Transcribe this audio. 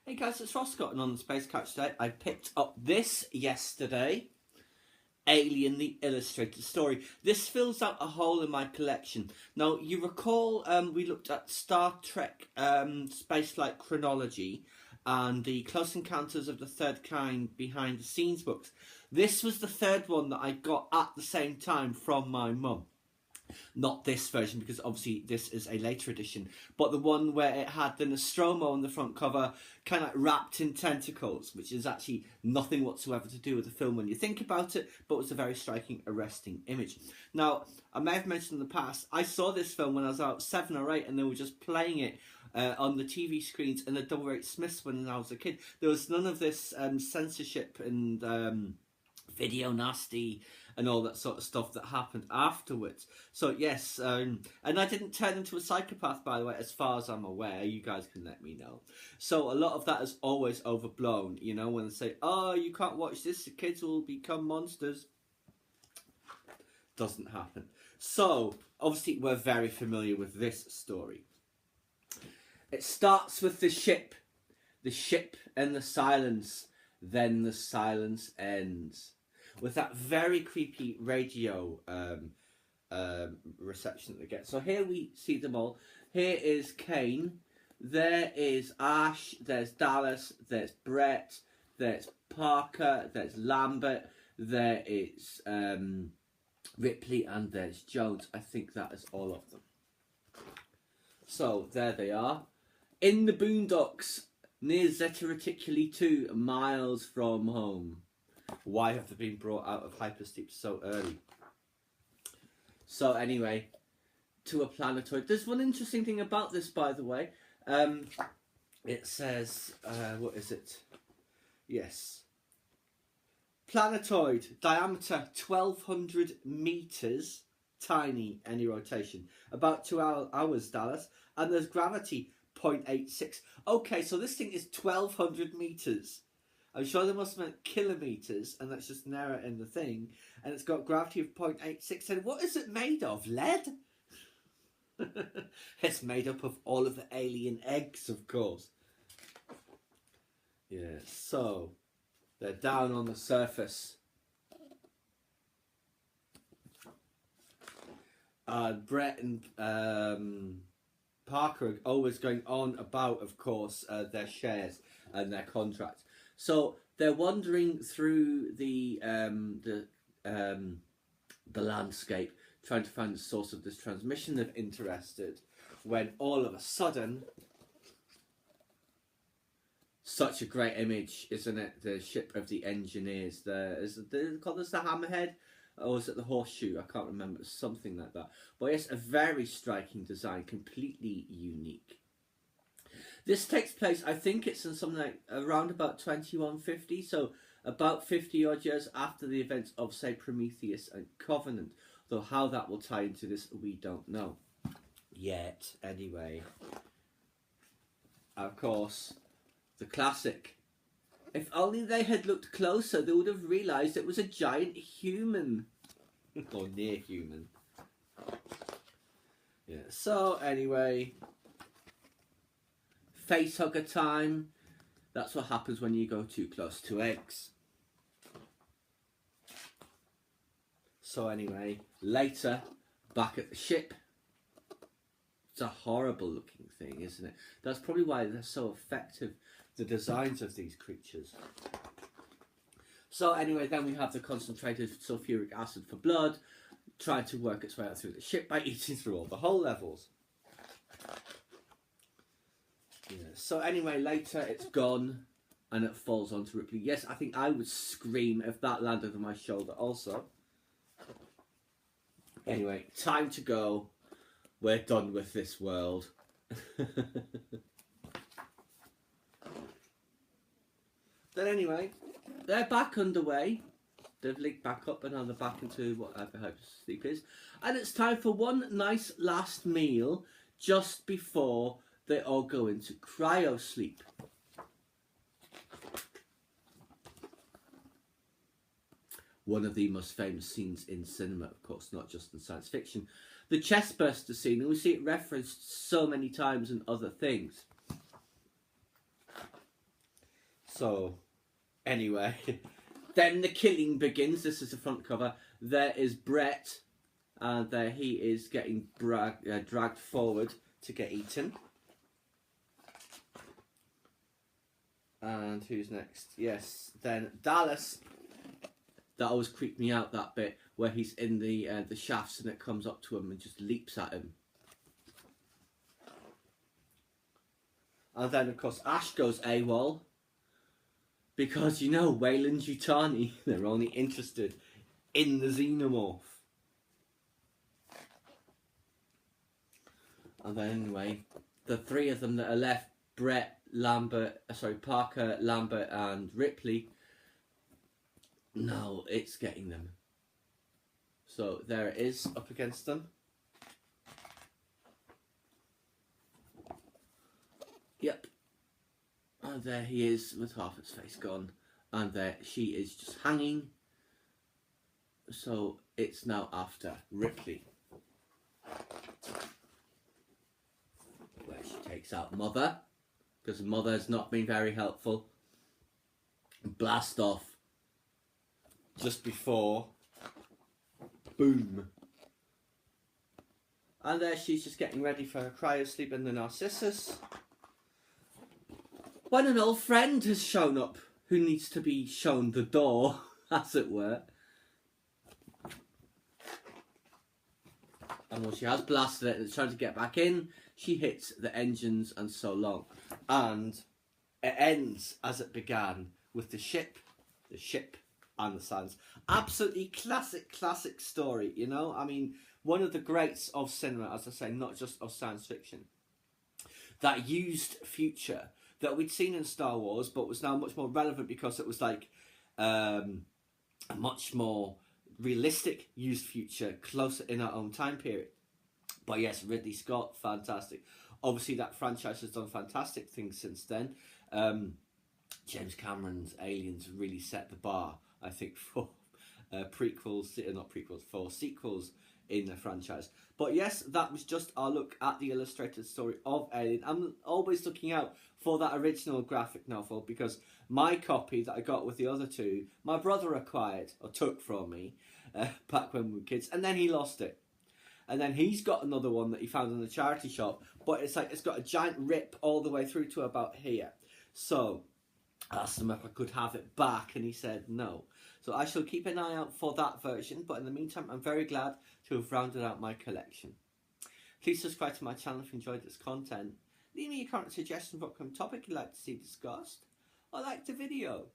Hey guys, it's Ross and on the Space Couch today. I picked up this yesterday, Alien the Illustrated Story. This fills out a hole in my collection. Now, you recall we looked at Star Trek Spaceflight Chronology and the Close Encounters of the Third Kind behind the scenes books. This was the third one that I got at the same time from my mum. Not this version, because obviously this is a later edition, but the one where it had the Nostromo on the front cover, kind of wrapped in tentacles, which is actually nothing whatsoever to do with the film when you think about it, but was a very striking, arresting image. Now, I may have mentioned in the past, I saw this film when I was out 7 or 8, and they were just playing it on the TV screens in the Double Eight Smiths when I was a kid. There was none of this censorship and video nasty and all that sort of stuff that happened afterwards. So yes, and I didn't turn into a psychopath, by the way, as far as I'm aware. You guys can let me know. So a lot of that is always overblown, you know, when they say, oh, you can't watch this, the kids will become monsters. Doesn't happen. So, obviously we're very familiar with this story. It starts with the ship and the silence, then the silence ends. With that very creepy radio reception that they get. So here we see them all. Here is Kane. There is Ash. There's Dallas. There's Brett. There's Parker. There's Lambert. There is Ripley. And there's Jones. I think that is all of them. So there they are. In the boondocks, near Zeta Reticuli 2, miles from home. Why have they been brought out of hypersleep so early? So anyway, to a planetoid. There's one interesting thing about this, by the way. It says, what is it? Yes. Planetoid, diameter 1,200 meters, tiny, any rotation. About 2 hours, Dallas. And there's gravity, 0.86. Okay, so this thing is 1,200 meters. I'm sure they must have meant kilometres, and that's just narrow in the thing. And it's got gravity of 0.86. And what is it made of? Lead? It's made up of all of the alien eggs, of course. Yeah, so they're down on the surface. Brett and Parker are always going on about, of course, their shares and their contracts. So they're wandering through the landscape, trying to find the source of this transmission. They're interested, when all of a sudden, such a great image, isn't it? The ship of the engineers. They call this the Hammerhead, or is it the Horseshoe? I can't remember. Something like that. But yes, a very striking design, completely unique. This takes place, I think it's in something like around about 2150, so about 50 odd years after the events of, say, Prometheus and Covenant. Though how that will tie into this, we don't know yet. Anyway, of course, the classic. If only they had looked closer, they would have realised it was a giant human. Or near human. Yeah, so anyway, facehugger time. That's what happens when you go too close to eggs. So anyway, later, back at the ship. It's a horrible looking thing, isn't it? That's probably why they're so effective, the designs of these creatures. So anyway, then we have the concentrated sulfuric acid for blood, trying to work its way out through the ship by eating through all the hull levels. Yeah. So anyway, later it's gone and it falls onto Ripley. Yes, I think I would scream if that landed on my shoulder also. Anyway, time to go. We're done with this world. Then anyway, they're back underway. They've linked back up and now they're back into whatever hypersleep is. And it's time for one nice last meal just before they all go into cryosleep. One of the most famous scenes in cinema, of course, not just in science fiction. The chestburster scene, and we see it referenced so many times in other things. So, anyway, then the killing begins. This is the front cover. There is Brett, and there he is getting dragged forward to get eaten. And who's next? Yes, then Dallas. That always creeped me out, that bit where he's in the shafts and it comes up to him and just leaps at him. And then, of course, Ash goes AWOL. Because, you know, Weyland-Yutani, they're only interested in the Xenomorph. And then, anyway, the three of them that are left, Parker, Lambert, and Ripley, no, it's getting them. So, there it is, up against them. Yep. And there he is with half its face gone. And there she is just hanging. So it's now after Ripley. Where she takes out Mother. Because Mother has not been very helpful. Blast off. Just before. Boom. And there she's just getting ready for her cryosleep in the Narcissus. When an old friend has shown up who needs to be shown the door, as it were. And when she has blasted it and is trying to get back in, she hits the engines and so long. And it ends as it began, with the ship, and the sands. Absolutely classic story, you know? I mean, one of the greats of cinema, as I say, not just of science fiction, that used future that we'd seen in Star Wars, but was now much more relevant because it was like a much more realistic used future, closer in our own time period. But yes, Ridley Scott, fantastic. Obviously, that franchise has done fantastic things since then. James Cameron's Aliens really set the bar, I think, for for sequels in the franchise. But yes, that was just our look at the illustrated story of Alien. I'm always looking out for that original graphic novel because my copy that I got with the other two, my brother acquired, or took from me, back when we were kids, and then he lost it. And then he's got another one that he found in the charity shop, but it's got a giant rip all the way through to about here. So I asked him if I could have it back, and he said no. So I shall keep an eye out for that version, but in the meantime, I'm very glad to have rounded out my collection. Please subscribe to my channel if you enjoyed this content. Leave me your current suggestion for upcoming topic you'd like to see discussed, or like the video.